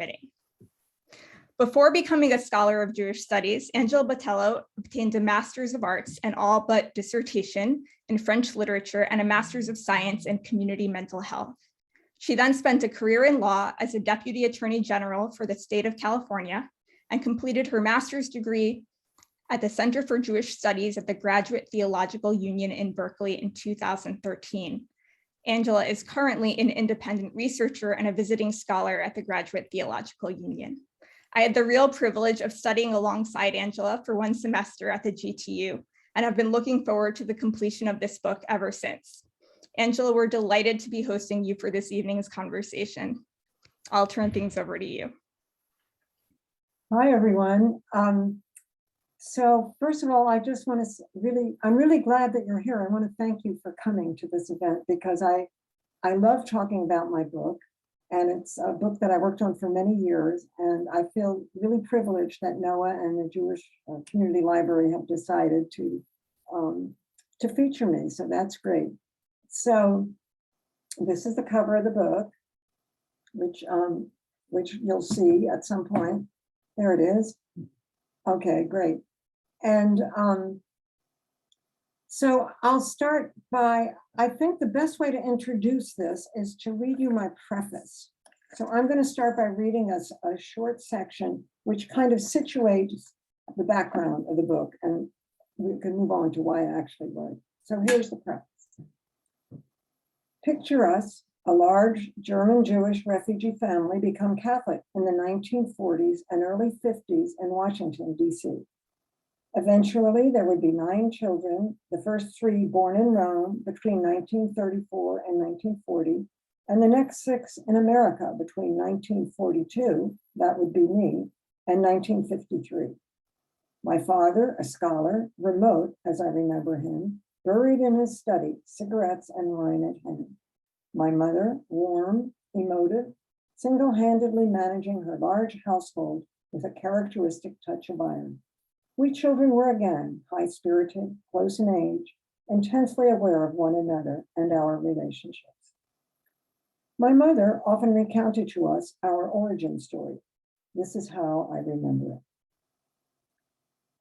permitting. Before becoming a scholar of Jewish studies, Angela Botelho obtained a Master's of Arts and all but dissertation in French literature and a Master's of Science in community mental health. She then spent a career in law as a Deputy Attorney General for the state of California and completed her master's degree at the Center for Jewish Studies at the Graduate Theological Union in Berkeley in 2013. Angela is currently an independent researcher and a visiting scholar at the Graduate Theological Union. I had the real privilege of studying alongside Angela for one semester at the GTU and have been looking forward to the completion of this book ever since. Angela, we're delighted to be hosting you for this evening's conversation. I'll turn things over to you. Hi, everyone. So first of all, I just want to I'm really glad that you're here. I want to thank you for coming to this event because I love talking about my book. And it's a book that I worked on for many years. And I feel really privileged that NOAA and the Jewish Community Library have decided to feature me. So that's great. So this is the cover of the book, which you'll see at some point. There it is. Okay, great. And so I'll start by, I think the best way to introduce this is to read you my preface. So I'm going to start by reading a short section, which kind of situates the background of the book, and we can move on to why I actually wrote. So here's the preface. Picture us, a large German Jewish refugee family, become Catholic in the 1940s and early 50s in Washington, D.C. Eventually, there would be 9 children, the first 3 born in Rome between 1934 and 1940, and the next 6 in America between 1942, that would be me, and 1953. My father, a scholar, remote as I remember him, buried in his study, cigarettes and wine at hand. My mother, warm, emotive, single-handedly managing her large household with a characteristic touch of iron. We children were again high-spirited, close in age, intensely aware of one another and our relationships. My mother often recounted to us our origin story. This is how I remember it.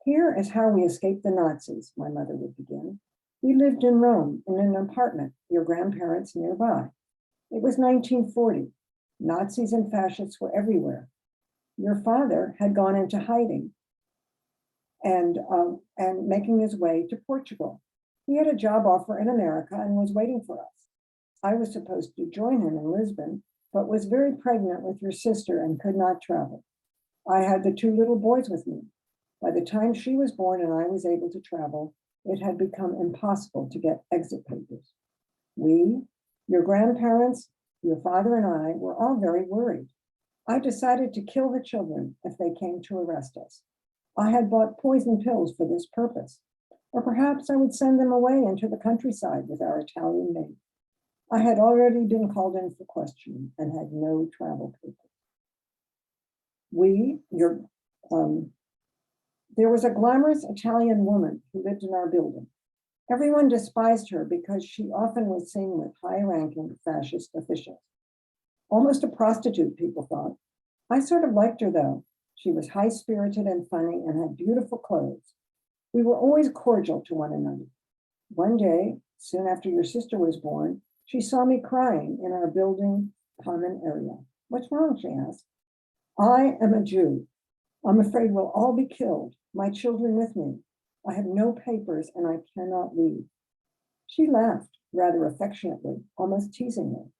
Here is how we escaped the Nazis, my mother would begin. We lived in Rome in an apartment, your grandparents nearby. It was 1940. Nazis and fascists were everywhere. Your father had gone into hiding and making his way to Portugal. He had a job offer in America and was waiting for us. I was supposed to join him in Lisbon, but was very pregnant with your sister and could not travel. I had the 2 little boys with me. By the time she was born and I was able to travel, it had become impossible to get exit papers. We, your grandparents, your father and I were all very worried. I decided to kill the children if they came to arrest us. I had bought poison pills for this purpose, or perhaps I would send them away into the countryside with our Italian maid. I had already been called in for questioning and had no travel papers. There was a glamorous Italian woman who lived in our building. Everyone despised her because she often was seen with high-ranking fascist officials. Almost a prostitute, people thought. I sort of liked her, though. She was high-spirited and funny and had beautiful clothes. We were always cordial to one another. One day, soon after your sister was born, she saw me crying in our building common area. What's wrong, she asked. I am a Jew. I'm afraid we'll all be killed, my children with me. I have no papers and I cannot leave. She laughed rather affectionately, almost teasingly.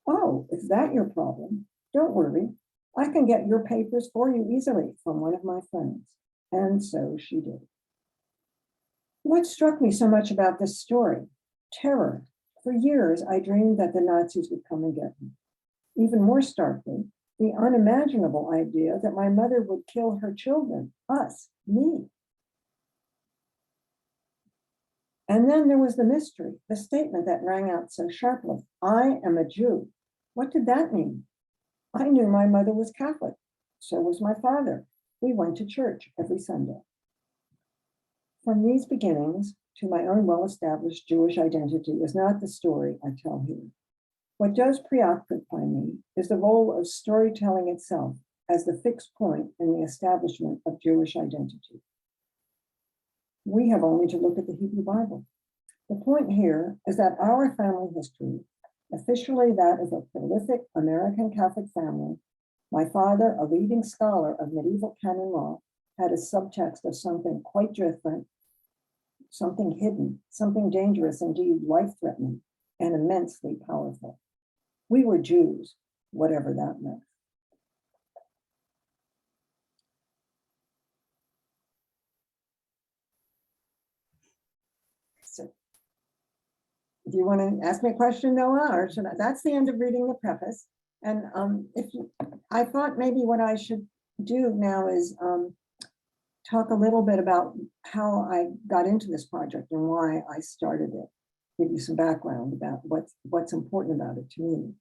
Oh, is that your problem? Don't worry. I can get your papers for you easily from one of my friends. And so she did. What struck me so much about this story? Terror. For years, I dreamed that the Nazis would come and get me. Even more starkly, the unimaginable idea that my mother would kill her children, us, me. And then there was the mystery, the statement that rang out so sharply, I am a Jew. What did that mean? I knew my mother was Catholic. So was my father. We went to church every Sunday. From these beginnings to my own well-established Jewish identity is not the story I tell here. What does preoccupy me is the role of storytelling itself as the fixed point in the establishment of Jewish identity. We have only to look at the Hebrew Bible. The point here is that our family history, officially that of a prolific American Catholic family, my father, a leading scholar of medieval canon law, had a subtext of something quite different, something hidden, something dangerous, indeed life-threatening, and immensely powerful. We were Jews, whatever that meant. So, do you want to ask me a question, Noah, or should I? That's the end of reading the preface. And I thought maybe what I should do now is talk a little bit about how I got into this project and why I started it. Give you some background about what's important about it to me.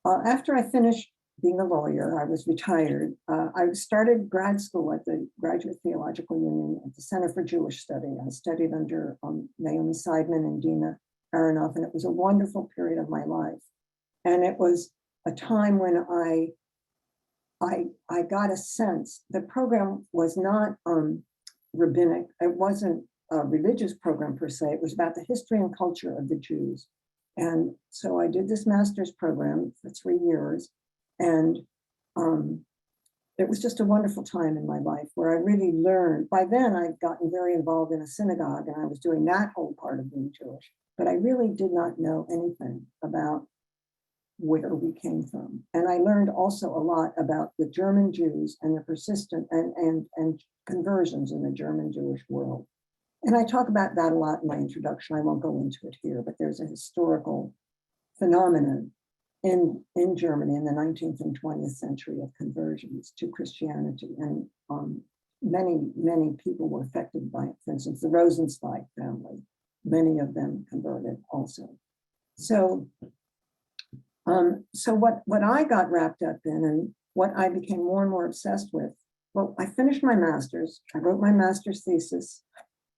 After I finished being a lawyer, I was retired. I started grad school at the Graduate Theological Union at the Center for Jewish Study. I studied under Naomi Seidman and Dina Aronoff, and it was a wonderful period of my life. And it was a time when I got a sense. The program was not rabbinic. It wasn't a religious program per se. It was about the history and culture of the Jews. And so I did this master's program for 3 years. And it was just a wonderful time in my life where I really learned. By then, I'd gotten very involved in a synagogue and I was doing that whole part of being Jewish. But I really did not know anything about where we came from. And I learned also a lot about the German Jews and the persistent and conversions in the German Jewish world. And I talk about that a lot in my introduction. I won't go into it here, but there's a historical phenomenon in Germany in the 19th and 20th century of conversions to Christianity. And many people were affected by it. For instance, the Rosenzweig family, many of them converted also. So what I got wrapped up in and what I became more and more obsessed with, well, I finished my master's. I wrote my master's thesis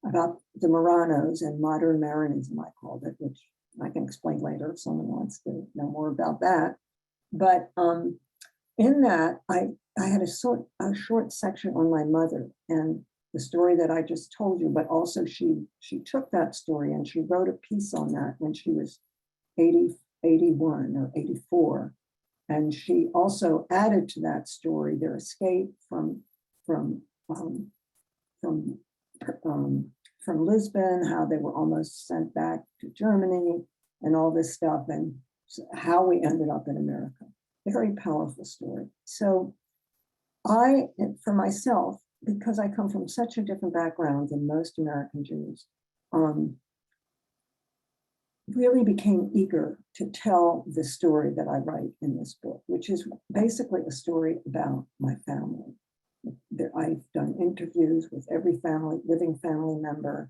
about the Marranos and modern Marranism, I called it, which I can explain later if someone wants to know more about that. But in that, I had a short section on my mother and the story that I just told you, but also she took that story and she wrote a piece on that when she was 81 or 84. And she also added to that story their escape from Lisbon, how they were almost sent back to Germany and all this stuff, and how we ended up in America. A very powerful story. So for myself, because I come from such a different background than most American Jews, really became eager to tell the story that I write in this book, which is basically a story about my family. I've done interviews with every living family member,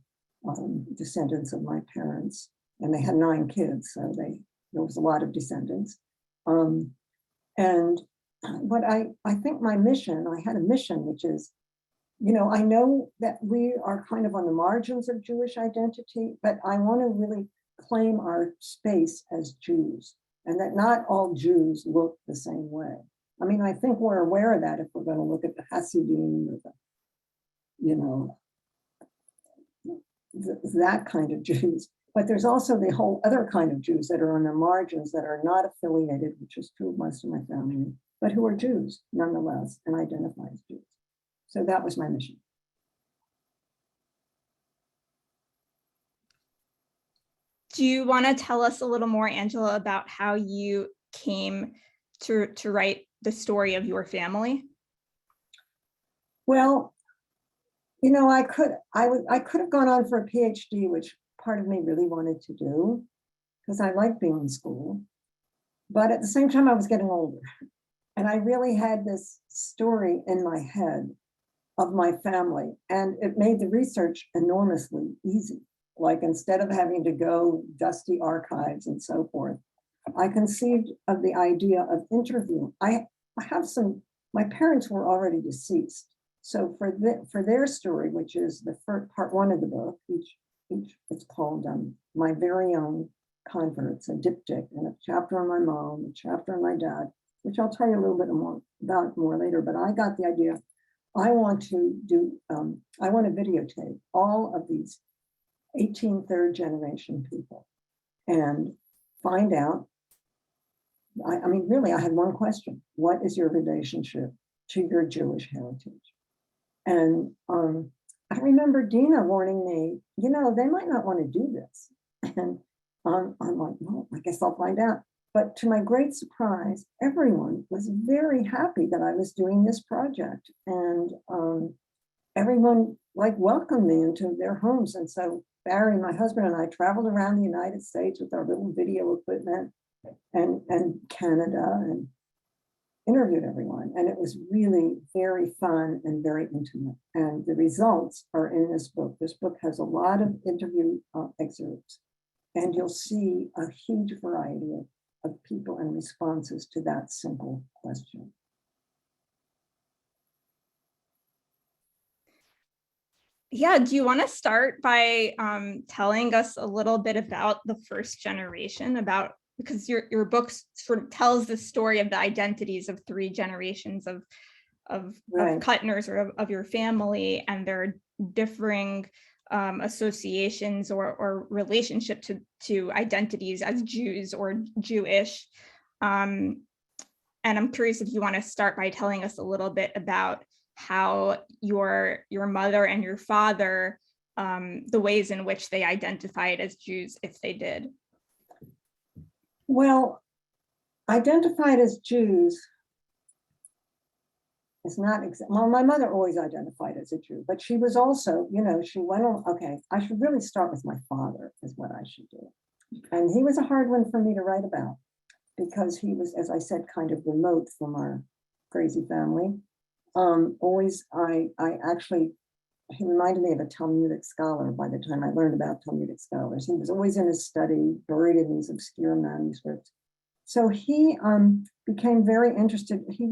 descendants of my parents, and they had 9 kids, so there was a lot of descendants. And what I think my mission, I had a mission, which is, I know that we are kind of on the margins of Jewish identity, but I want to really claim our space as Jews, and that not all Jews look the same way. I mean, I think we're aware of that if we're going to look at the Hasidim or that kind of Jews. But there's also the whole other kind of Jews that are on the margins that are not affiliated, which is true of most of my family, but who are Jews nonetheless and identify as Jews. So that was my mission. Do you want to tell us a little more, Angela, about how you came to write the story of your family? Well, I could have gone on for a PhD, which part of me really wanted to do, because I liked being in school. But at the same time, I was getting older. And I really had this story in my head of my family. And it made the research enormously easy. Like, instead of having to go dusty archives and so forth, I conceived of the idea of interviewing. My parents were already deceased. So for their story, which is the first part 1 of the book, it's called My Very Own Converts, a diptych, and a chapter on my mom, a chapter on my dad, which I'll tell you a little bit more about later. But I got the idea. I want to videotape all of these 18 third generation people and find out. I mean, really, I had one question: what is your relationship to your Jewish heritage? And I remember Dina warning me, they might not want to do this. And I'm like, well, I guess I'll find out. But to my great surprise, everyone was very happy that I was doing this project. And everyone welcomed me into their homes. And so Barry, my husband, and I traveled around the United States with our little video equipment and Canada, and interviewed everyone. And it was really very fun and very intimate. And the results are in this book. This book has a lot of interview excerpts, and you'll see a huge variety of people and responses to that simple question. Yeah, do you want to start by telling us a little bit about the first generation, because your book sort of tells the story of the identities of 3 generations of Right. Kuttners, or of your family, and their differing associations or relationship to identities as Jews or Jewish. And I'm curious if you want to start by telling us a little bit about how your mother and your father, the ways in which they identified as Jews, if they did. Well, identified as Jews is not well, my mother always identified as a Jew, but she was also, she went on, okay, I should really start with my father, is what I should do. And he was a hard one for me to write about, because he was, as I said, kind of remote from our crazy family. He reminded me of a Talmudic scholar by the time I learned about Talmudic scholars. He was always in his study, buried in these obscure manuscripts. So he became very interested. He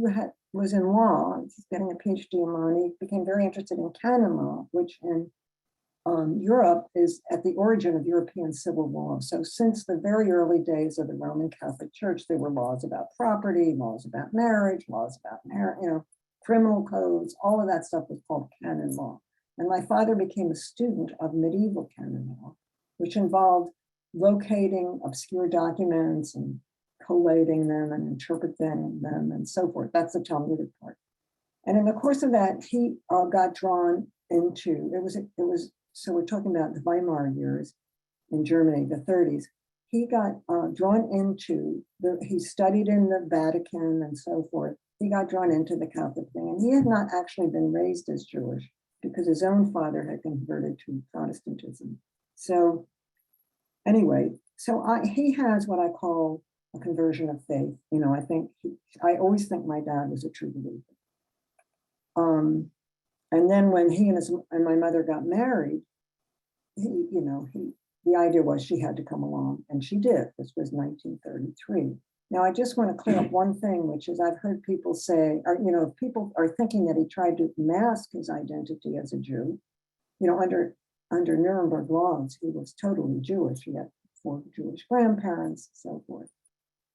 was in law. He's getting a PhD in law, and he became very interested in canon law, which in Europe is at the origin of European civil law. So since the very early days of the Roman Catholic Church, there were laws about property, laws about marriage, laws about criminal codes. All of that stuff was called canon law. And my father became a student of medieval canon law, which involved locating obscure documents and collating them and interpreting them and so forth. That's the Talmudic part. And in the course of that, he got drawn into, so we're talking about the Weimar years in Germany, the 30s. He got drawn into, he studied in the Vatican and so forth. He got drawn into the Catholic thing. And he had not actually been raised as Jewish, because his own father had converted to Protestantism. So anyway, he has what I call a conversion of faith. I always think my dad was a true believer. And then when he and my mother got married, the idea was she had to come along, and she did. This was 1933. Now, I just want to clear up one thing, which is I've heard people say, if people are thinking that he tried to mask his identity as a Jew, under Nuremberg laws, he was totally Jewish. He had 4 Jewish grandparents, so forth,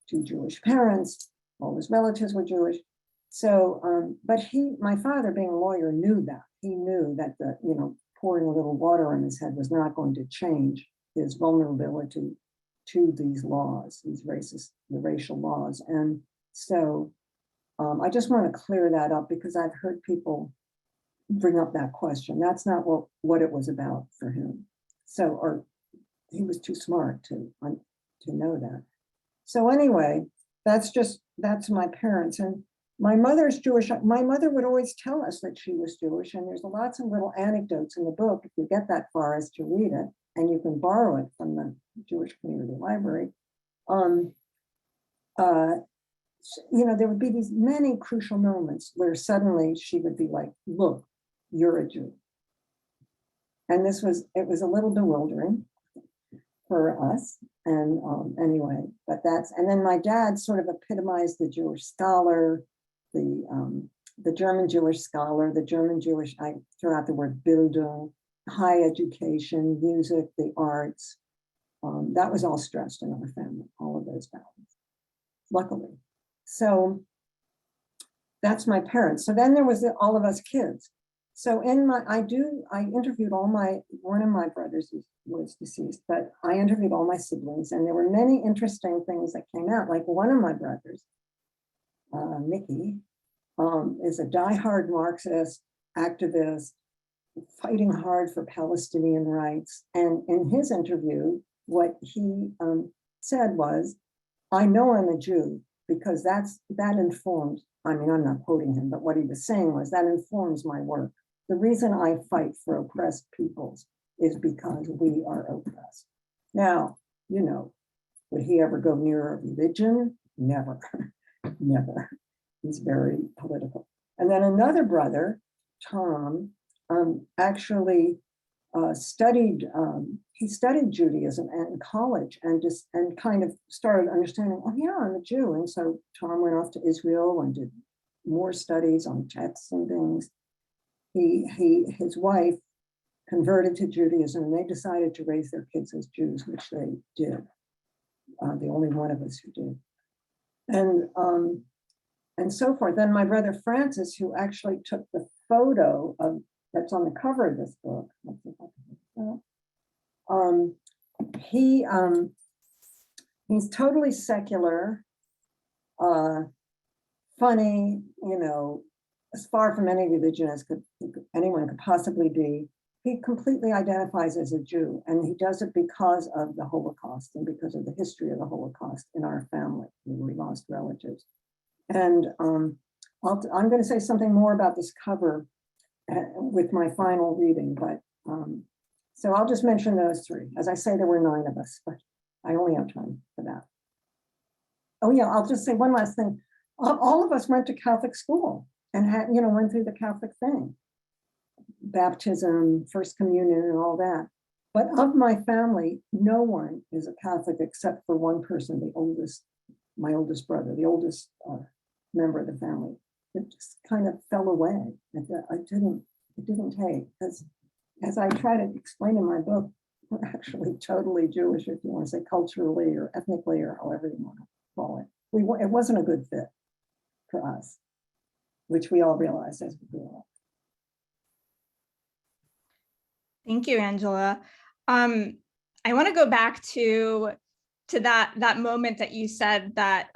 2 Jewish parents, all his relatives were Jewish. So, but my father, being a lawyer, knew that. He knew that pouring a little water on his head was not going to change his vulnerability to these laws, the racial laws. And so I just want to clear that up, because I've heard people bring up that question. That's not what it was about for him. Or he was too smart to know that. So anyway, that's my parents. And my mother's Jewish. My mother would always tell us that she was Jewish, and there's lots of little anecdotes in the book, if you get that far as to read it, and you can borrow it from the Jewish Community Library. There would be these many crucial moments where suddenly she would be like, "Look, you're a Jew," and it was a little bewildering for us. And anyway, and then my dad sort of epitomized the Jewish scholar, the German Jewish scholar, the German Jewish, I throw out the word Bildung, high education, music, the arts. That was all stressed in our family, all of those values, luckily. So that's my parents. So then there was all of us kids. So I interviewed one of my brothers was deceased, but I interviewed all my siblings, and there were many interesting things that came out. Like one of my brothers, Mickey, is a diehard Marxist activist, fighting hard for Palestinian rights. And in his interview, what he said was, I know I'm a Jew because that informs, I mean, I'm not quoting him, but what he was saying was that informs my work. The reason I fight for oppressed peoples is because we are oppressed. Now, would he ever go near a religion? Never, never. He's very political. And then another brother, Tom, actually studied Judaism in college and kind of started understanding, oh yeah, I'm a Jew. And so Tom went off to Israel and did more studies on texts and things. His wife converted to Judaism, and they decided to raise their kids as Jews, which they did. The only one of us who did. And so forth. Then my brother Francis, who actually took the photo that's on the cover of this book. He's totally secular, funny, as far from any religion as anyone could possibly be. He completely identifies as a Jew, and he does it because of the Holocaust and because of the history of the Holocaust in our family. We lost relatives. And I'm going to say something more about this cover with my final reading, but so I'll just mention those three. As I say, there were 9 of us, but I only have time for that. Oh yeah, I'll just say one last thing. All of us went to Catholic school and went through the Catholic thing, baptism, first communion, and all that. But of my family, no one is a Catholic except for one person, my oldest brother, the oldest member of the family. It just kind of fell away. It didn't take, because as I try to explain in my book, we're actually totally Jewish, if you want to say culturally or ethnically or however you want to call it. It wasn't a good fit for us, which we all realized as we grew up. Thank you, Angela. I want to go back to that moment that you said that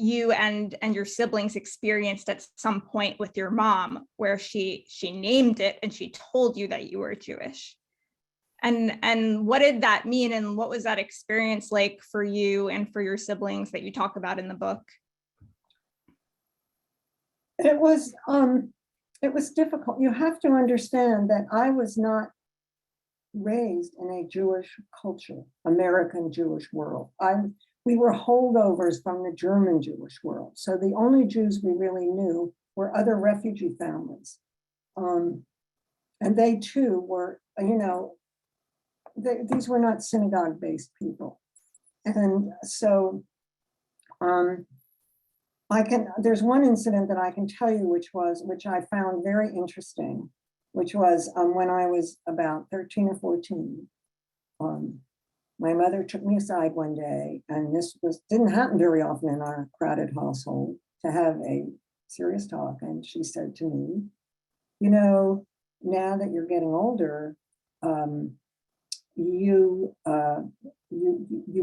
you and your siblings experienced at some point with your mom, where she named it and she told you that you were Jewish. And what did that mean, and what was that experience like for you and for your siblings that you talk about in the book? It was difficult. You have to understand that I was not raised in a Jewish culture, American Jewish world. We were holdovers from the German Jewish world. So the only Jews we really knew were other refugee families. And they too were, these were not synagogue-based people. And so there's one incident that I can tell you, which I found very interesting, which was when I was about 13 or 14. My mother took me aside one day, and this didn't happen very often in our crowded household, to have a serious talk. And she said to me, now that you're getting older, you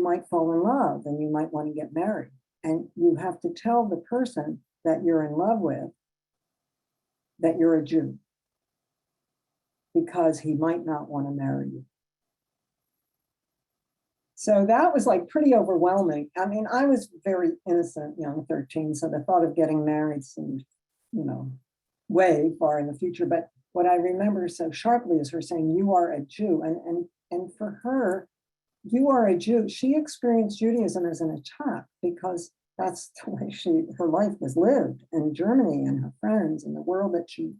might fall in love and you might want to get married. And you have to tell the person that you're in love with that you're a Jew, because he might not want to marry you. So that was like pretty overwhelming. I mean, I was very innocent, young 13, so the thought of getting married seemed, way far in the future. But what I remember so sharply is her saying, "You are a Jew," and for her, "You are a Jew." She experienced Judaism as an attack because that's the way her life was lived in Germany, and her friends and the world that she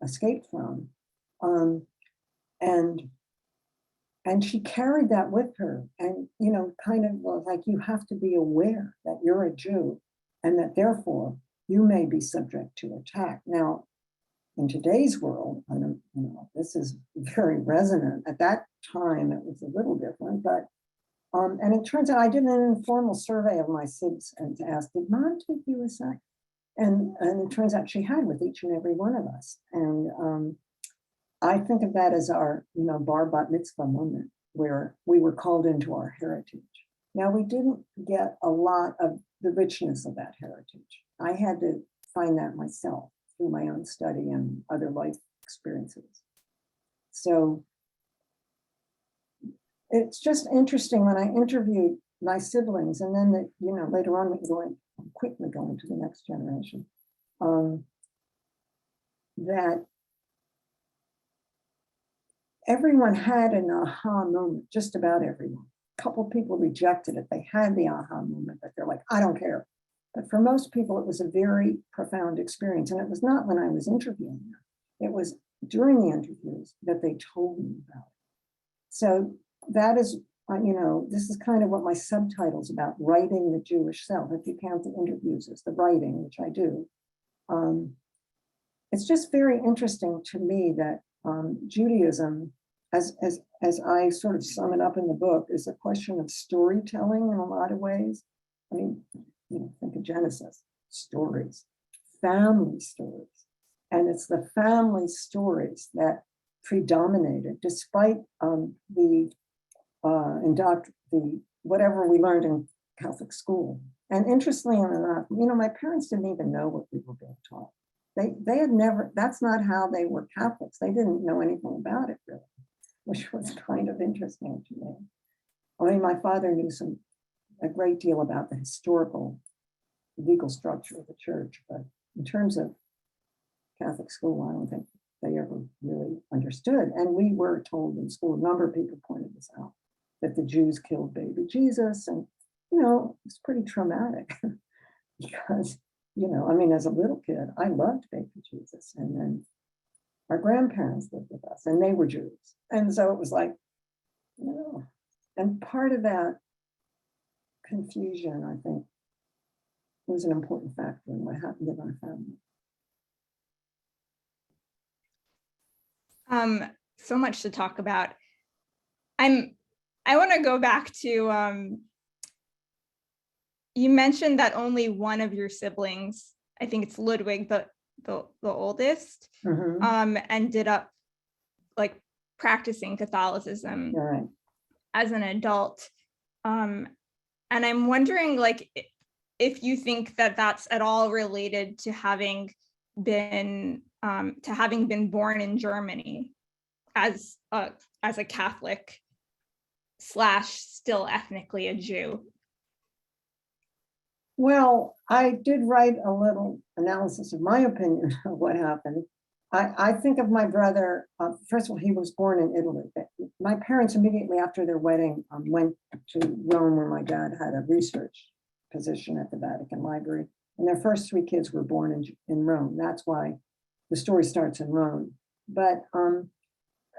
escaped from. And she carried that with her, and kind of like, you have to be aware that you're a Jew and that therefore you may be subject to attack. Now, in today's world, I don't, this is very resonant. At that time, it was a little different, but and it turns out I did an informal survey of my sibs and to ask, did mom take you aside? And it turns out she had with each and every one of us. And I think of that as our, bar bat mitzvah moment, where we were called into our heritage. Now, we didn't get a lot of the richness of that heritage. I had to find that myself through my own study and other life experiences. So it's just interesting when I interviewed my siblings, and then later on quickly going to the next generation, that everyone had an aha moment, just about everyone. A couple of people rejected it. They had the aha moment, but they're like, I don't care. But for most people, it was a very profound experience. And it was not when I was interviewing them. It was during the interviews that they told me about it. So that is, this is kind of what my subtitle's about, writing the Jewish self. If you count the interviews as the writing, which I do, it's just very interesting to me that Judaism, as I sort of sum it up in the book, is a question of storytelling in a lot of ways. I mean, think of Genesis, stories, family stories. And it's the family stories that predominated despite the whatever we learned in Catholic school. And interestingly enough, my parents didn't even know what we were being taught. They had never, that's not how they were Catholics. They didn't know anything about it really, which was kind of interesting to me. I mean, my father knew a great deal about the historical legal structure of the church, but in terms of Catholic school, I don't think they ever really understood. And we were told in school, a number of people pointed this out, that the Jews killed baby Jesus. And, it's pretty traumatic because, as a little kid, I loved baby Jesus. And then our grandparents lived with us and they were Jews. And so it was like, and part of that confusion, I think, was an important factor in what happened in our family. So much to talk about. I want to go back to, you mentioned that only one of your siblings, I think it's Ludwig, the oldest, ended up like practicing Catholicism as an adult. And I'm wondering, like, if you think that that's at all related to having been born in Germany as a Catholic / still ethnically a Jew. Well, I did write a little analysis of my opinion of what happened. I think of my brother, first of all, he was born in Italy. My parents immediately after their wedding went to Rome, where my dad had a research position at the Vatican Library. And their first 3 kids were born in Rome. That's why the story starts in Rome. But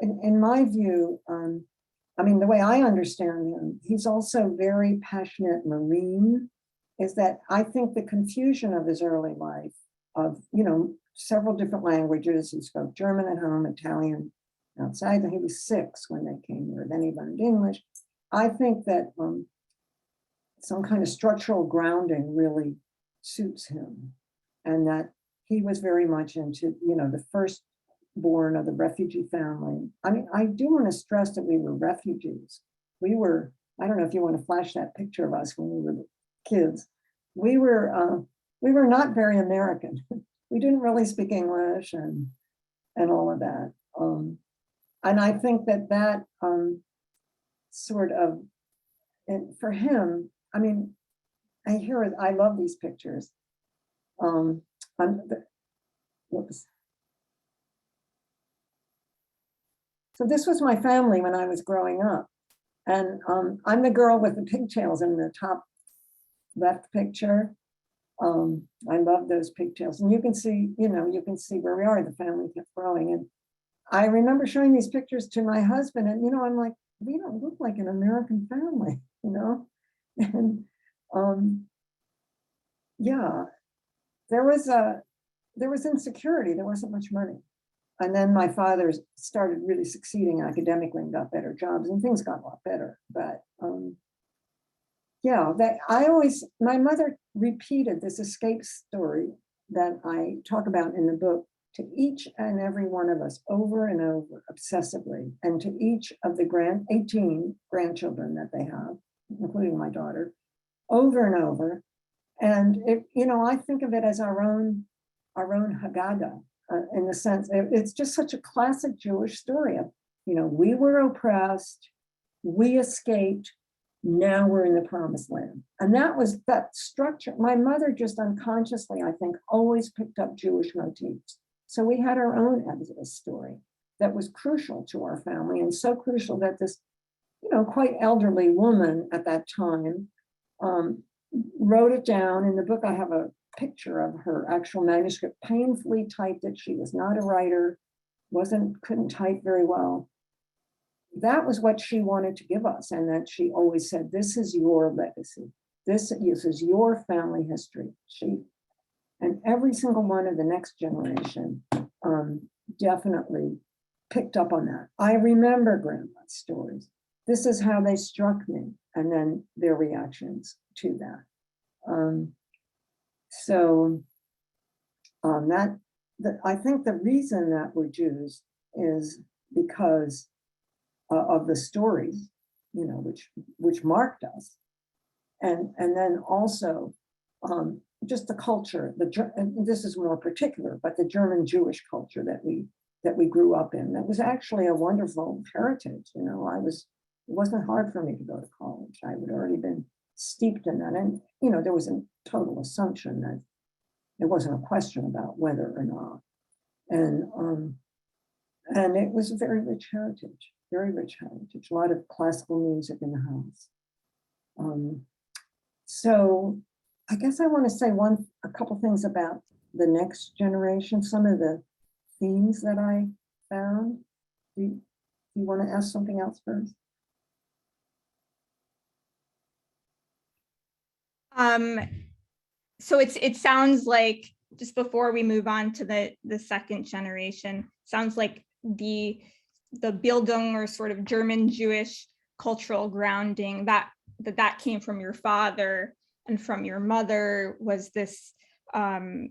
in my view, the way I understand him, he's also very passionate Marine, is that I think the confusion of his early life of, several different languages. He spoke German at home, Italian outside, and he was 6 when they came here. Then he learned English. I think that some kind of structural grounding really suits him, and that he was very much into, the firstborn of the refugee family. I mean, I do want to stress that we were refugees. We were, I don't know if you want to flash that picture of us when we were kids. We were not very American. We didn't really speak English and all of that. And I think that sort of, and for him, I mean, I love these pictures. Whoops. So this was my family when I was growing up. And I'm the girl with the pigtails in the top left picture. I love those pigtails. And you can see where we are, the family kept growing. And I remember showing these pictures to my husband, and I'm like, we don't look like an American family, And yeah, there was there was insecurity, there wasn't much money. And then my father started really succeeding academically and got better jobs, and things got a lot better. But yeah, my mother repeated this escape story that I talk about in the book to each and every one of us over and over obsessively, and to each of the 18 grandchildren that they have, including my daughter, over and over. And I think of it as our own Haggadah, in the sense it's just such a classic Jewish story of, we were oppressed, we escaped, now we're in the promised land. And that structure. My mother just unconsciously, I think, always picked up Jewish motifs. So we had our own Exodus story that was crucial to our family, and so crucial that this, quite elderly woman at that time wrote it down. In the book, I have a picture of her actual manuscript, painfully typed it. She was not a writer, couldn't type very well. That was what she wanted to give us, and that she always said, this is your legacy. This is your family history. And every single one of the next generation definitely picked up on that. I remember grandma's stories. This is how they struck me, and then their reactions to that. I think the reason that we're Jews is because of the stories, which marked us, and then also just the culture. And this is more particular, but the German Jewish culture that we grew up in. That was actually a wonderful heritage. It wasn't hard for me to go to college. I had already been steeped in that, and there was a total assumption that it wasn't a question about whether or not, and it was a very rich heritage, a lot of classical music in the house. So I guess I want to say a couple things about the next generation, some of the themes that I found. Do you want to ask something else first? So it sounds like, just before we move on to the second generation, sounds like the Bildung, or sort of German Jewish cultural grounding that came from your father and from your mother, was this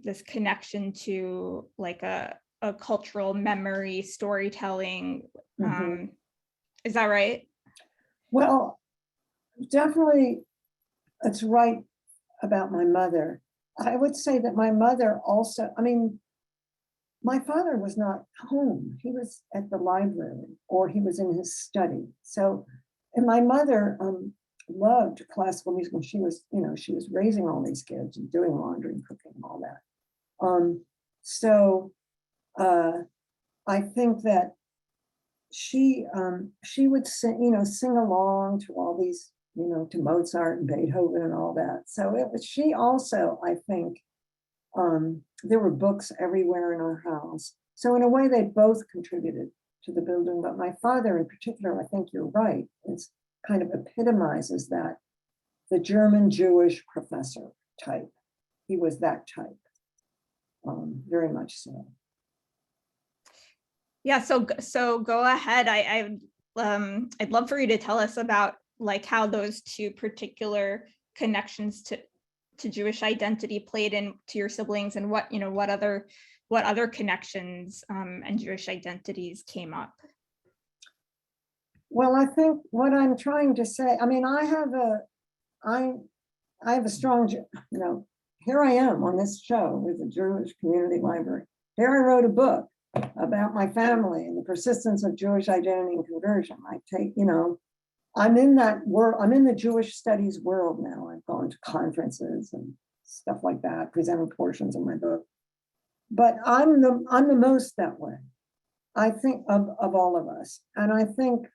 this connection to like a cultural memory, storytelling. Mm-hmm. Is that right? Well, definitely, it's right about my mother. I would say that my mother also, my father was not home. He was at the library, or he was in his study. So, and my mother loved classical music, and she was raising all these kids and doing laundry and cooking and all that. So I think that she would sing along to all these, to Mozart and Beethoven and all that. So she also, I think, there were books everywhere in our house. So in a way, they both contributed to the building. But my father in particular, I think you're right, it's kind of epitomizes that, the German Jewish professor type. He was that type, very much so. Yeah, so go ahead. I'd love for you to tell us about like how those two particular connections to Jewish identity played into your siblings, and what other connections and Jewish identities came up. Well, I think what I'm trying to say, I have a strong, here I am on this show with the Jewish Community Library. Here I wrote a book about my family and the persistence of Jewish identity and conversion. I'm in that world. I'm in the Jewish studies world now. I've gone to conferences and stuff like that, presented portions of my book. But I'm the most that way, I think, of all of us. And I think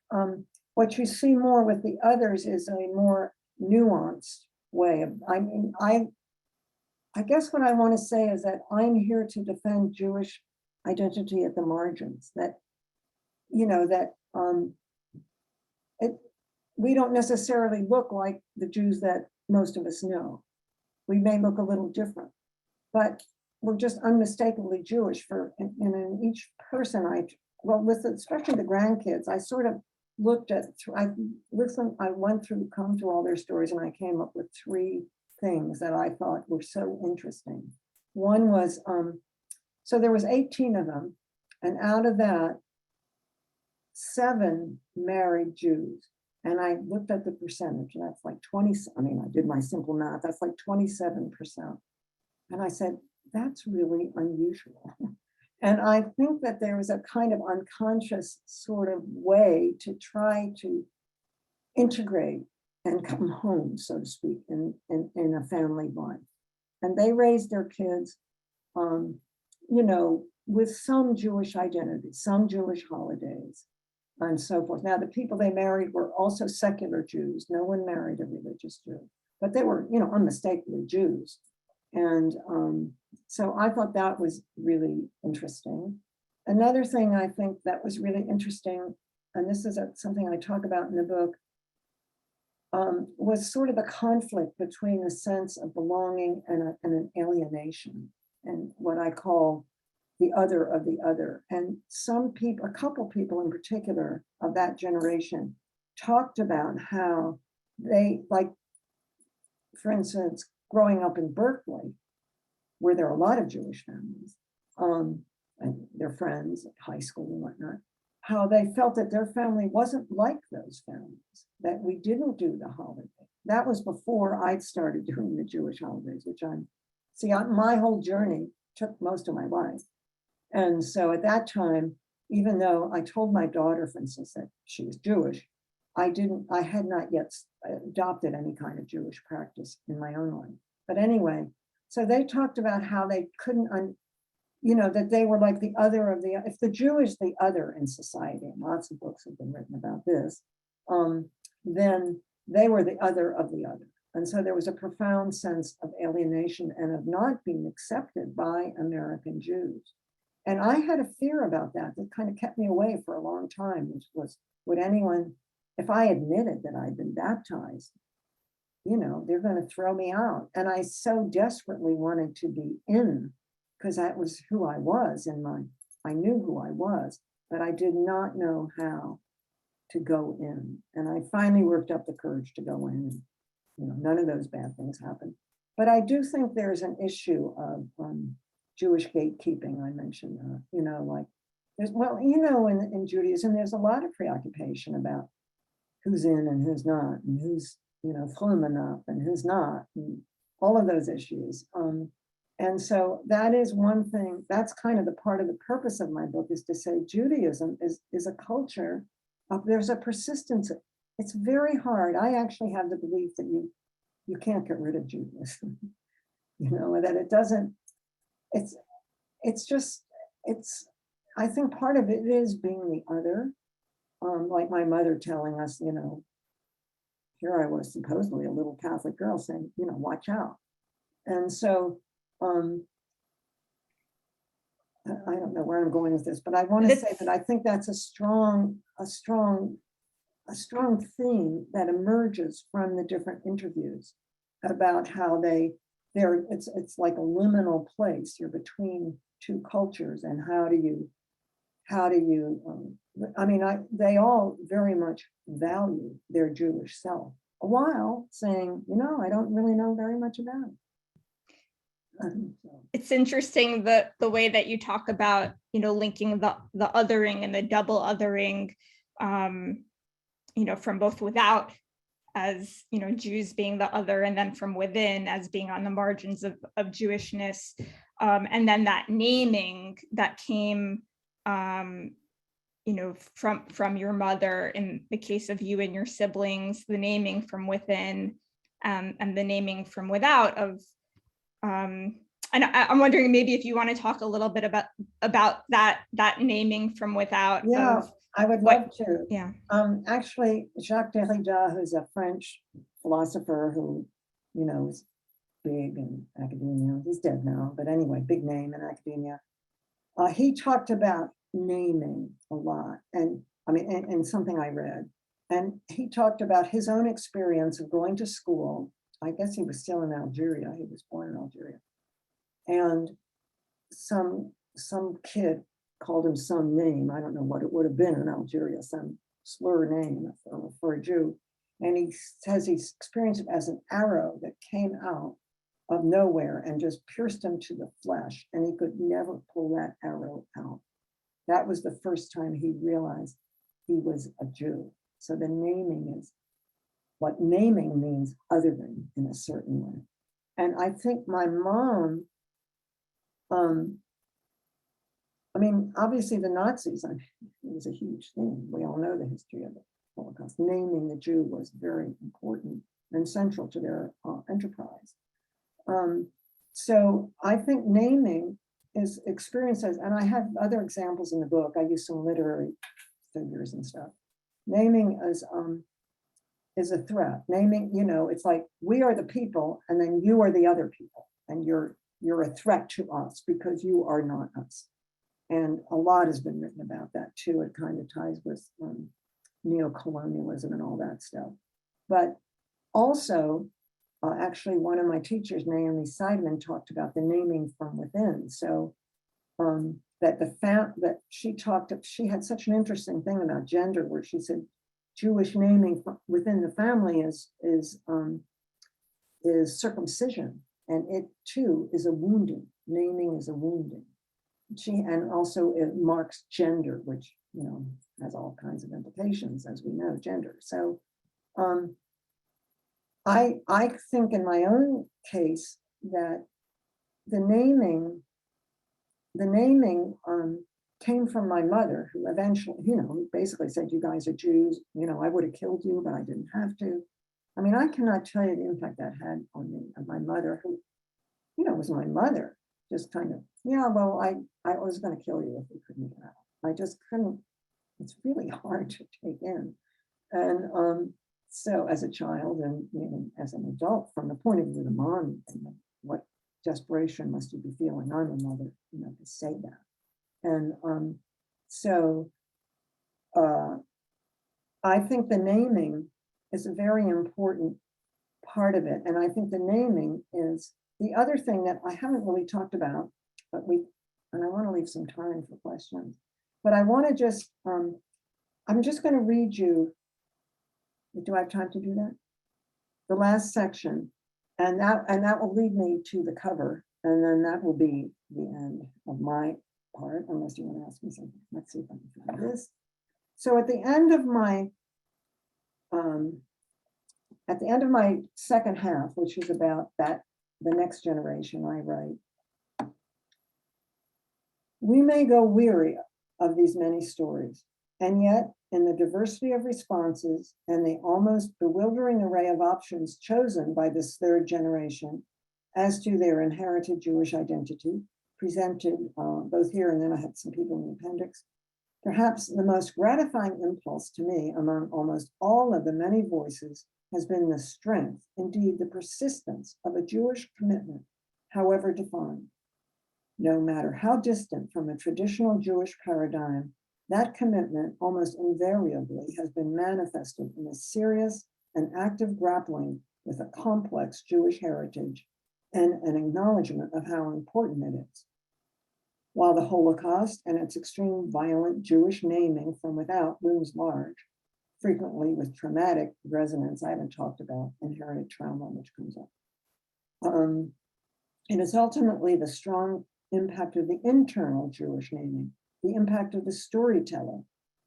what you see more with the others is a more nuanced way of, I guess what I want to say is that I'm here to defend Jewish identity at the margins, that we don't necessarily look like the Jews that most of us know. We may look a little different, but were just unmistakably Jewish and in each person well, with especially the grandkids, I sort of looked at, I come through all their stories, and I came up with three things that I thought were so interesting. One was, so there was 18 of them, and out of that, 7 married Jews. And I looked at the percentage, and that's like 20, I mean, I did my simple math, that's like 27%. And I said, that's really unusual. And I think that there was a kind of unconscious sort of way to try to integrate and come home, so to speak, in a family life. And they raised their kids, with some Jewish identity, some Jewish holidays, and so forth. Now, the people they married were also secular Jews. No one married a religious Jew, but they were, unmistakably Jews. And so I thought that was really interesting. Another thing I think that was really interesting, and this is something I talk about in the book, was sort of a conflict between a sense of belonging and an alienation, and what I call the other of the other. And some people, a couple people in particular of that generation, talked about how they, like, for instance, growing up in Berkeley, where there are a lot of Jewish families, and their friends at high school and whatnot, how they felt that their family wasn't like those families, that we didn't do the holiday. That was before I'd started doing the Jewish holidays, which my whole journey took most of my life. And so at that time, even though I told my daughter, for instance, that she was Jewish, I had not yet adopted any kind of Jewish practice in my own life. But anyway, so they talked about how they couldn't, that they were like the other of the, if the Jew is the other in society, and lots of books have been written about this, then they were the other of the other. And so there was a profound sense of alienation and of not being accepted by American Jews. And I had a fear about that kind of kept me away for a long time, which was, would anyone, if I admitted that I'd been baptized, they're going to throw me out. And I so desperately wanted to be in, because that was who I was, I knew who I was, but I did not know how to go in. And I finally worked up the courage to go in. None of those bad things happened. But I do think there's an issue of Jewish gatekeeping. I mentioned, in Judaism, there's a lot of preoccupation about who's in and who's not, and who's, frum enough and who's not, and all of those issues. And so that is one thing, that's kind of the part of the purpose of my book, is to say Judaism is a culture of, there's a persistence. It's very hard. I actually have the belief that you can't get rid of Judaism, that it doesn't, I think part of it is being the other. Like my mother telling us, here I was supposedly a little Catholic girl saying, watch out. And so I don't know where I'm going with this, but I want to say that I think that's a strong theme that emerges from the different interviews about how it's like a liminal place. You're between two cultures, and how do you they all very much value their Jewish self, while saying, I don't really know very much about it. It's interesting the way that you talk about, linking the othering and the double othering, from both without as, Jews being the other, and then from within as being on the margins of Jewishness. And then that naming that came, from your mother, in the case of you and your siblings, the naming from within, and the naming from without of, and I'm wondering maybe if you want to talk a little bit about that naming from without. Yeah, I would love to. Yeah. Actually, Jacques Derrida, who's a French philosopher who, is big in academia. He's dead now, but anyway, big name in academia. He talked about naming a lot, and something I read. And he talked about his own experience of going to school. I guess he was still in Algeria. He was born in Algeria. And some kid called him some name. I don't know what it would have been in Algeria, some slur name for a Jew. And he says he experienced it as an arrow that came out of nowhere and just pierced him to the flesh. And he could never pull that arrow out. That was the first time he realized he was a Jew. So the naming is what naming means, other than, in a certain way. And I think my mom, I mean, obviously the Nazis, it was a huge thing. We all know the history of the Holocaust. Naming the Jew was very important and central to their enterprise. So I think naming is experiences, and I have other examples in the book. I use some literary figures and stuff. Naming is a threat. Naming, it's like we are the people, and then you are the other people, and you're a threat to us because you are not us. And a lot has been written about that too. It kind of ties with neo-colonialism and all that stuff. But also, actually, one of my teachers, Naomi Seidman, talked about the naming from within. So that she had such an interesting thing about gender, where she said Jewish naming within the family is circumcision, and it too is a wounding. Naming is a wounding. And also it marks gender, which has all kinds of implications, as we know, gender. So I think in my own case that the naming came from my mother, who eventually, basically said, "You guys are Jews. I would have killed you, but I didn't have to." I mean, I cannot tell you the impact that had on me, and my mother, who, was my mother, just kind of, well, I was going to kill you if we couldn't get out. I just couldn't. It's really hard to take in, and so as a child and as an adult, from the point of view of the mom, what desperation must you be feeling? I'm a mother, to say that. And so I think the naming is a very important part of it. And I think the naming is the other thing that I haven't really talked about, and I want to leave some time for questions, but I want to just, I'm just going to read you. Do I have time to do that? The last section, and that will lead me to the cover, and then that will be the end of my part, unless you want to ask me something. Let's see if I can find this. So at the end of my second half, which is about the next generation, I write, "We may go weary of these many stories, and yet in the diversity of responses and the almost bewildering array of options chosen by this third generation as to their inherited Jewish identity, presented both here and then I had some people in the appendix, perhaps the most gratifying impulse to me among almost all of the many voices has been the strength, indeed the persistence of a Jewish commitment, however defined. No matter how distant from a traditional Jewish paradigm, that commitment almost invariably has been manifested in a serious and active grappling with a complex Jewish heritage and an acknowledgement of how important it is. While the Holocaust and its extreme violent Jewish naming from without looms large, frequently with traumatic resonance, I haven't talked about inherited trauma, which comes up. It is ultimately the strong impact of the internal Jewish naming, the impact of the storyteller,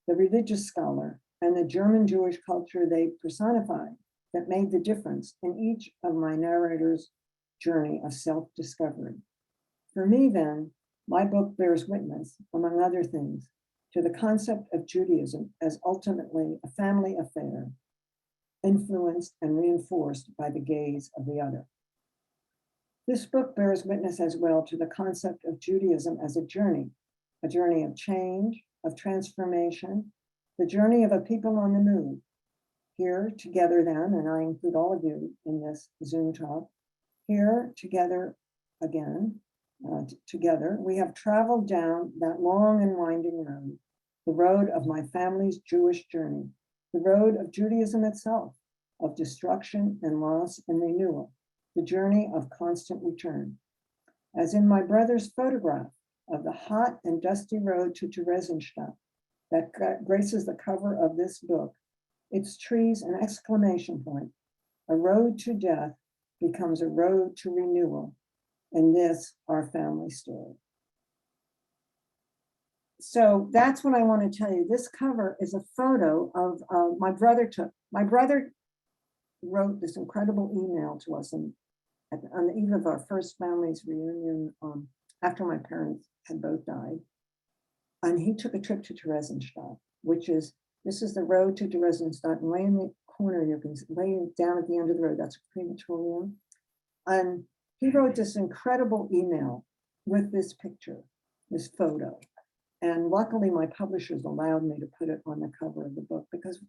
the religious scholar, and the German Jewish culture they personified that made the difference in each of my narrators' journey of self-discovery. For me, then, my book bears witness, among other things, to the concept of Judaism as ultimately a family affair, influenced and reinforced by the gaze of the other. This book bears witness as well to the concept of Judaism as a journey of change, of transformation, the journey of a people on the move. Here together then, and I include all of you in this Zoom talk, here together again, together, we have traveled down that long and winding road, the road of my family's Jewish journey, the road of Judaism itself, of destruction and loss and renewal, the journey of constant return. as in my brother's photograph of the hot and dusty road to Theresienstadt that graces the cover of this book, its trees an exclamation point. A road to death becomes a road to renewal in this, our family story. So that's what I want to tell you. This cover is a photo of my brother took. My brother wrote this incredible email to us on the eve of our first family's reunion after my parents had both died. And he took a trip to Theresienstadt, this is the road to Theresienstadt, and way in the corner, you can lay down at the end of the road, that's a crematorium. And he wrote this incredible email with this picture, this photo. And luckily my publishers allowed me to put it on the cover of the book, because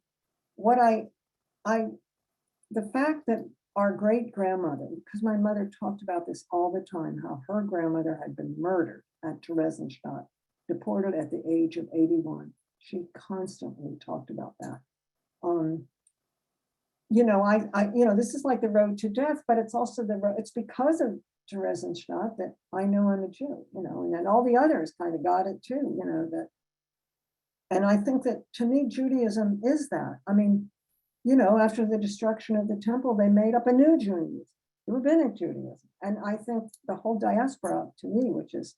the fact that our great grandmother, because my mother talked about this all the time, how her grandmother had been murdered at Theresienstadt, deported at the age of 81. She constantly talked about that. This is like the road to death, but it's also it's because of Theresienstadt that I know I'm a Jew, and then all the others kind of got it too, and I think that to me, Judaism is that. I mean, after the destruction of the temple, they made up a new Judaism, rabbinic Judaism. And I think the whole diaspora, to me, which is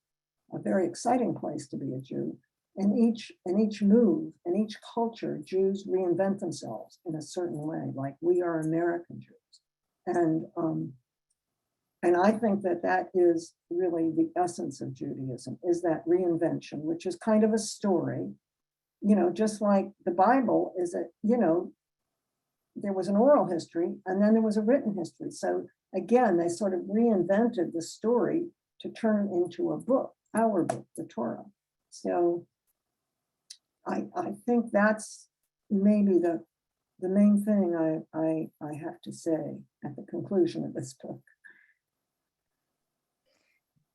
a very exciting place to be a Jew, in each move, in each culture, Jews reinvent themselves in a certain way, like we are American Jews. And I think that is really the essence of Judaism, is that reinvention, which is kind of a story, just like the Bible is there was an oral history and then there was a written history. So again, they sort of reinvented the story to turn into a book, our book, the Torah. So I think that's maybe the main thing I have to say at the conclusion of this book.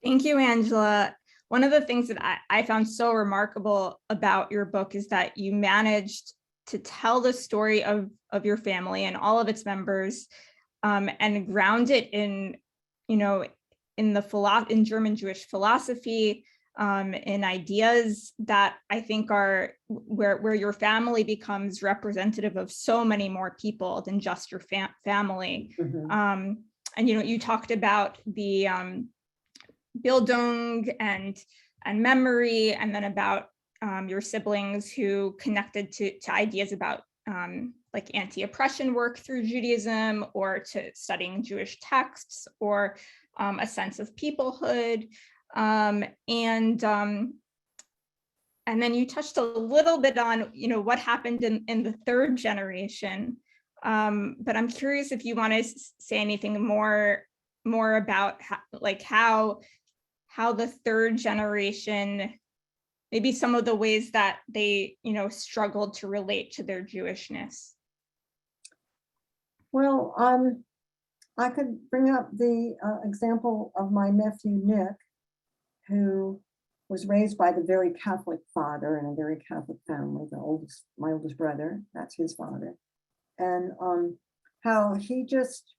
Thank you, Angela. One of the things that I found so remarkable about your book is that you managed to tell the story of your family and all of its members, and ground it in German Jewish philosophy, in ideas that I think are where your family becomes representative of so many more people than just your family. Mm-hmm. And you talked about the Bildung and memory, and then about your siblings who connected to ideas about like anti-oppression work through Judaism, or to studying Jewish texts, or a sense of peoplehood. And then you touched a little bit on, what happened in the third generation. But I'm curious if you want to say anything more about how the third generation, maybe some of the ways that they, struggled to relate to their Jewishness. Well, I could bring up the example of my nephew, Nick, who was raised by the very Catholic father in a very Catholic family, my oldest brother, that's his father. And how he just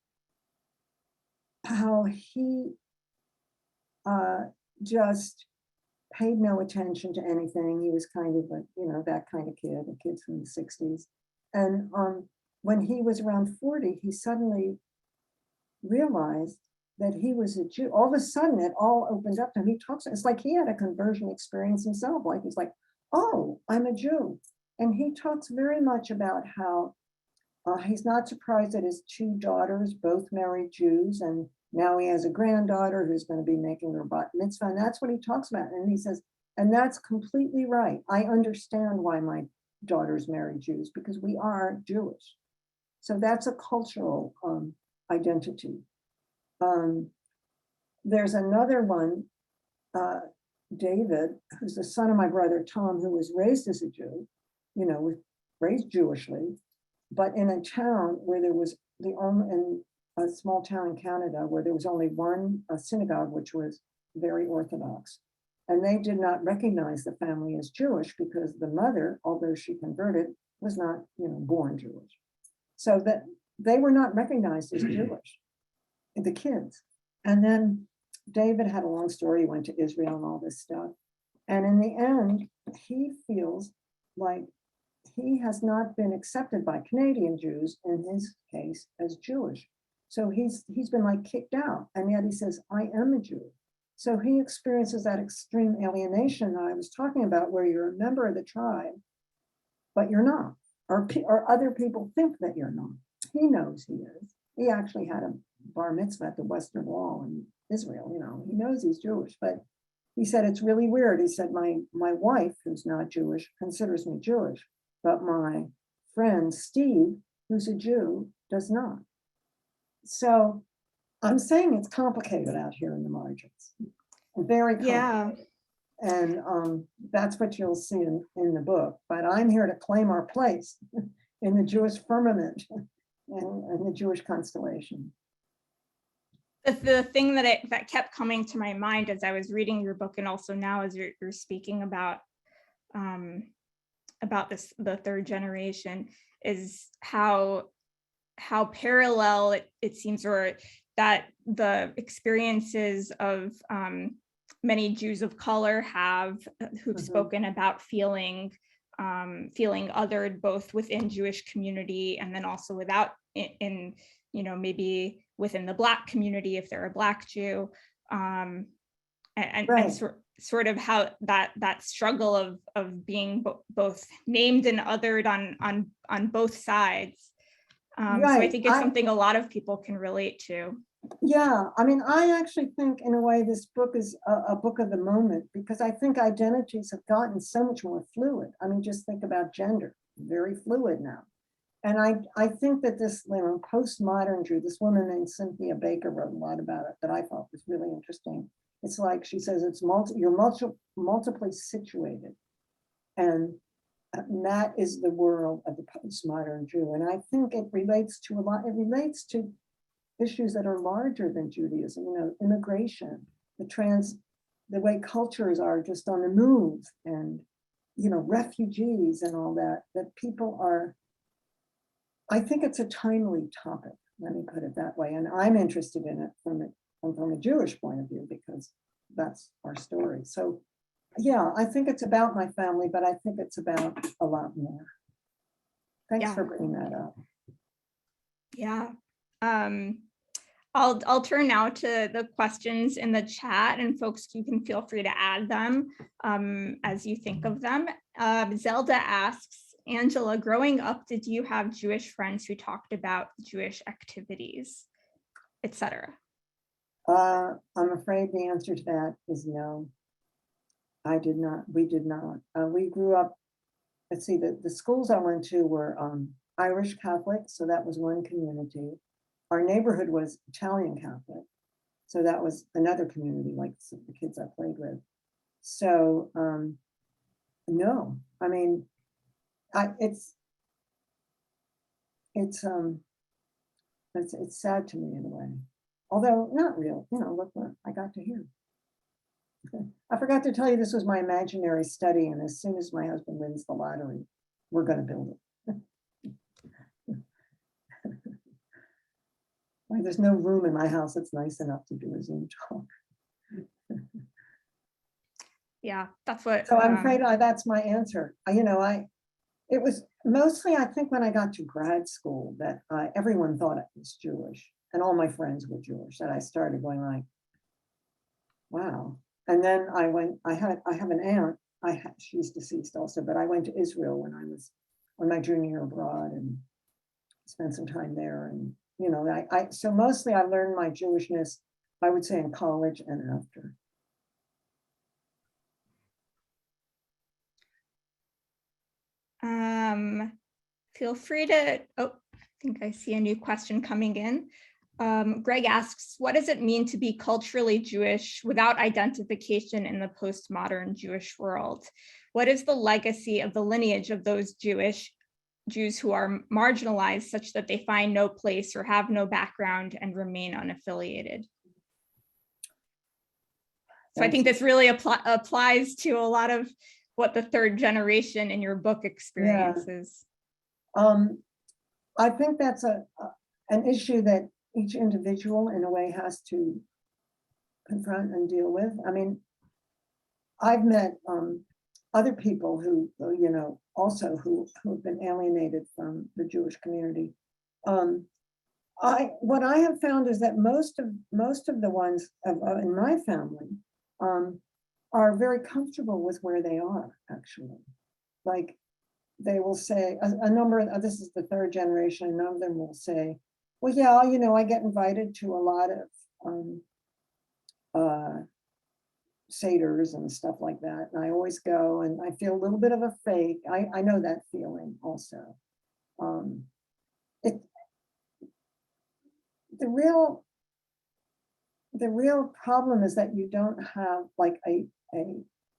paid no attention to anything. He was kind of that kind of kid, a kid from the 60s. And when he was around 40, he suddenly realized that he was a Jew. All of a sudden, it all opened up to him. He talks, it's like he had a conversion experience himself. Like he's like, oh, I'm a Jew. And he talks very much about how he's not surprised that his two daughters both married Jews, and now he has a granddaughter who's going to be making her bat mitzvah. And that's what he talks about. And he says, and that's completely right. I understand why my daughters marry Jews, because we are Jewish. So that's a cultural identity. There's another one, David, who's the son of my brother Tom, who was raised as a Jew, raised Jewishly, but in a town where there was in a small town in Canada where there was only one synagogue, which was very Orthodox. And they did not recognize the family as Jewish because the mother, although she converted, was not, born Jewish. So that they were not recognized as Jewish, the kids. And then David had a long story. He went to Israel and all this stuff. And in the end, he feels like he has not been accepted by Canadian Jews, in his case, as Jewish. So he's been like kicked out. And yet he says, I am a Jew. So he experiences that extreme alienation that I was talking about, where you're a member of the tribe, but you're not. Or other people think that you're not. He knows he is. He actually had a bar mitzvah at the Western Wall in Israel. He knows he's Jewish, but he said, it's really weird. He said, my wife, who's not Jewish, considers me Jewish, but my friend Steve, who's a Jew, does not. So I'm saying it's complicated out here in the margins, very complicated. And that's what you'll see in the book. But I'm here to claim our place in the Jewish firmament and the Jewish constellation. The thing that kept coming to my mind as I was reading your book, and also now as you're speaking about the third generation, is how parallel it seems, or that the experiences of many Jews of color who've spoken about feeling othered, both within Jewish community and then also without, in maybe within the Black community if they're a Black Jew, and sort of how that struggle of being both named and othered on both sides. So I think it's something a lot of people can relate to. Yeah, I mean, I actually think in a way this book is a book of the moment, because I think identities have gotten so much more fluid. I mean, just think about gender, very fluid now. And I think that this postmodern Jew, this woman named Cynthia Baker wrote a lot about it that I thought was really interesting. It's like, she says, you're multiply situated. And that is the world of the postmodern Jew. And I think it relates to issues that are larger than Judaism, immigration, the way cultures are just on the move, and, refugees and all that people are. I think it's a timely topic, let me put it that way. And I'm interested in it from a Jewish point of view, because that's our story. So yeah, I think it's about my family, but I think it's about a lot more. Thanks for bringing that up. Yeah. I'll turn now to the questions in the chat, and folks, you can feel free to add them as you think of them. Zelda asks, Angela, growing up, did you have Jewish friends who talked about Jewish activities, etc.? I'm afraid the answer to that is no. I did not. We did not. We grew up, let's see, the schools I went to were Irish Catholic, so that was one community. Our neighborhood was Italian Catholic, so that was another community, like the kids I played with. So no, I mean, it's sad to me in a way, although not real. Look what I got to hear. I forgot to tell you, this was my imaginary study, and as soon as my husband wins the lottery, we're going to build it. There's no room in my house that's nice enough to do a Zoom talk. Yeah, that's what. So I'm afraid that's my answer. It was mostly, I think, when I got to grad school that everyone thought I was Jewish, and all my friends were Jewish, that I started going like, wow. And then I have an aunt, she's deceased also, but I went to Israel when I was on my junior year abroad and spent some time there. And, so mostly I learned my Jewishness, I would say, in college and after. Feel free to, I think I see a new question coming in. Greg asks, what does it mean to be culturally Jewish without identification in the postmodern Jewish world? What is the legacy of the lineage of those Jews who are marginalized such that they find no place or have no background and remain unaffiliated? So I think this really applies to a lot of what the third generation in your book experiences. Yeah. I think that's an issue that each individual in a way has to confront and deal with. I mean, I've met other people who, you know, also who have been alienated from the Jewish community. What I have found is that most of the ones in my family are very comfortable with where they are, actually. Like, they will say, a number of, this is the third generation, a number of them will say, well, yeah, you know, I get invited to a lot of seders and stuff like that, and I always go, and I feel a little bit of a fake. I know that feeling also. It the real problem is that you don't have like I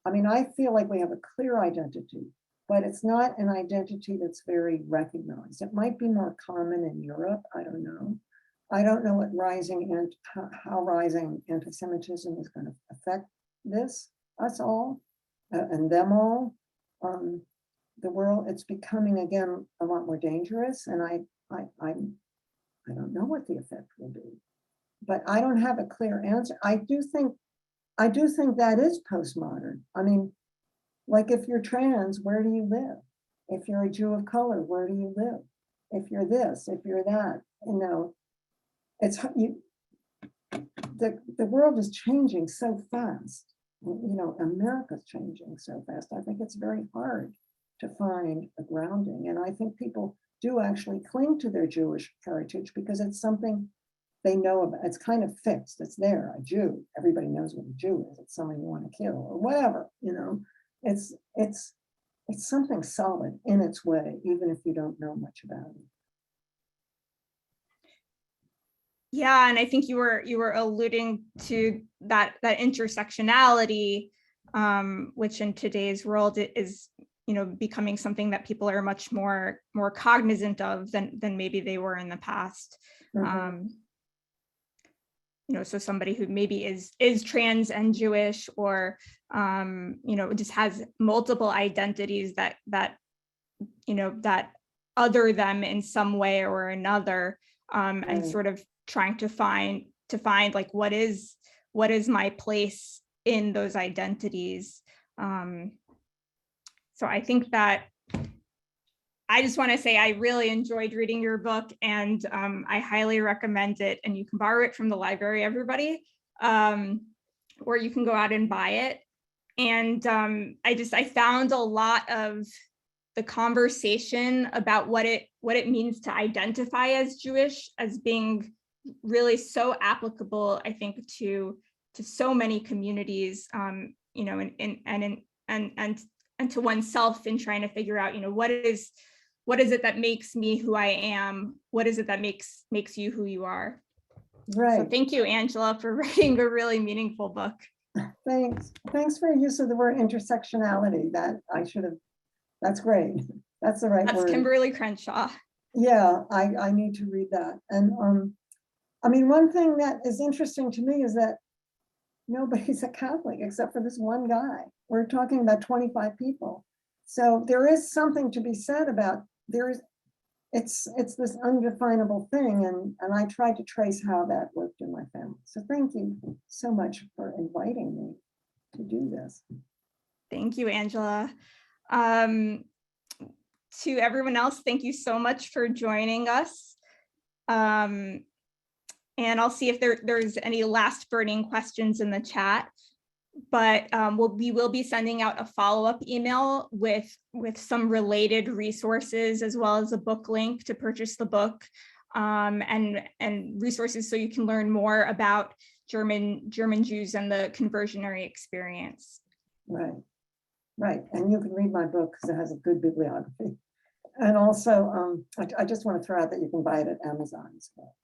mean, I feel like we have a clear identity, but it's not an identity that's very recognized. It might be more common in Europe. I don't know. I don't know what rising and how rising anti-Semitism is going to affect us all, and them all. The world, it's becoming again a lot more dangerous, and I don't know what the effect will be, but I don't have a clear answer. I do think that is postmodern. I mean, like, if you're trans, where do you live? If you're a Jew of color, where do you live? If you're this, if you're that, you know, the world is changing so fast. You know, America's changing so fast. I think it's very hard to find a grounding. And I think people do actually cling to their Jewish heritage because it's something they know about. It's kind of fixed. It's there, a Jew. Everybody knows what a Jew is. It's someone you want to kill or whatever, you know. It's something solid in its way, even if you don't know much about it. Yeah, and I think you were alluding to that intersectionality, which in today's world is, you know, becoming something that people are much more cognizant of than maybe they were in the past. Mm-hmm. You know, so somebody who maybe is trans and Jewish, or you know, just has multiple identities that you know, that other them in some way or another, and sort of trying to find like what is my place in those identities. So I think that I just want to say I really enjoyed reading your book, and I highly recommend it. And you can borrow it from the library, everybody, or you can go out and buy it. And I found a lot of the conversation about what it means to identify as Jewish as being really so applicable, I think, to so many communities, you know, and to oneself in trying to figure out, you know, what is it that makes me who I am? What is it that makes you who you are? Right. So thank you, Angela, for writing a really meaningful book. Thanks for your use of the word intersectionality. That's great. That's the right word. That's Kimberly Crenshaw. Yeah, I need to read that. And I mean, one thing that is interesting to me is that nobody's a Catholic except for this one guy. We're talking about 25 people. So there is something to be said about it's this undefinable thing, and I tried to trace how that worked in my family. So thank you so much for inviting me to do this. Thank you, Angela. To everyone else, thank you so much for joining us. And I'll see if there's any last burning questions in the chat, but we will be sending out a follow-up email with some related resources, as well as a book link to purchase the book, and resources so you can learn more about German Jews and the conversionary experience. Right, and you can read my book because it has a good bibliography. And also, I just want to throw out that you can buy it at Amazon as well.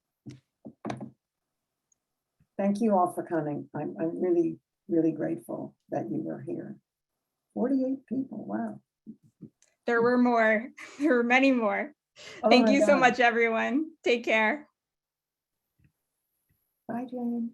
Thank you all for coming. I'm really, really grateful that you were here. 48 people, wow. There were more, there were many more. Thank you so much, everyone. Take care. Bye, Jane.